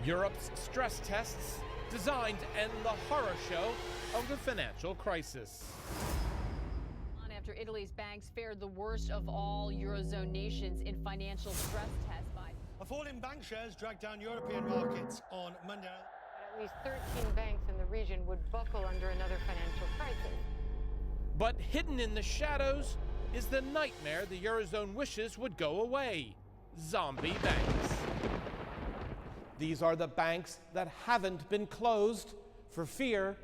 Europe's stress tests designed to end the horror show of the financial crisis. After Italy's banks fared the worst of all Eurozone nations in financial stress tests by... A fall in bank shares dragged down European markets on Monday. At least 13 banks in the region would buckle under another financial crisis. But hidden in the shadows is the nightmare the Eurozone wishes would go away: zombie banks. These are the banks that haven't been closed for fear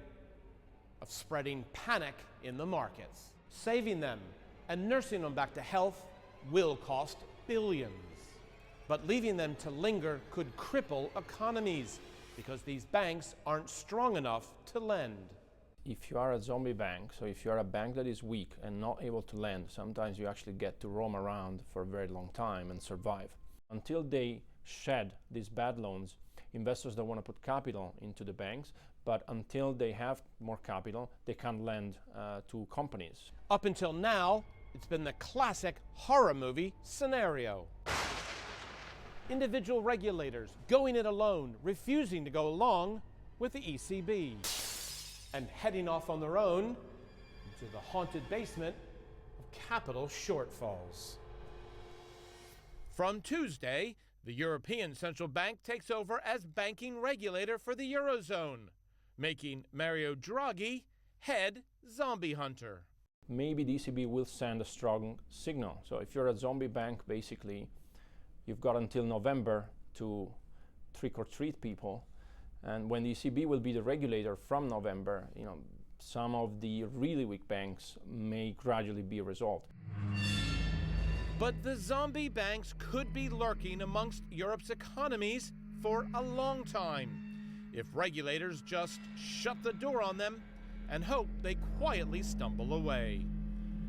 of spreading panic in the markets. Saving them and nursing them back to health will cost billions. But leaving them to linger could cripple economies because these banks aren't strong enough to lend. If you are a zombie bank, so if you are a bank that is weak and not able to lend, sometimes you actually get to roam around for a very long time and survive. Until they shed these bad loans, investors don't want to put capital into the banks, but until they have more capital, they can't lend to companies. Up until now, it's been the classic horror movie scenario. Individual regulators going it alone, refusing to go along with the ECB, and heading off on their own into the haunted basement of capital shortfalls. From Tuesday, the European Central Bank takes over as banking regulator for the Eurozone, making Mario Draghi head zombie hunter. Maybe the ECB will send a strong signal. So if you're a zombie bank, basically, you've got until November to trick or treat people. And when the ECB will be the regulator from November, some of the really weak banks may gradually be resolved. But the zombie banks could be lurking amongst Europe's economies for a long time if regulators just shut the door on them and hope they quietly stumble away.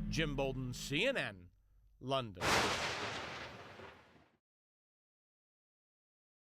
Jim Bolden, CNN, London.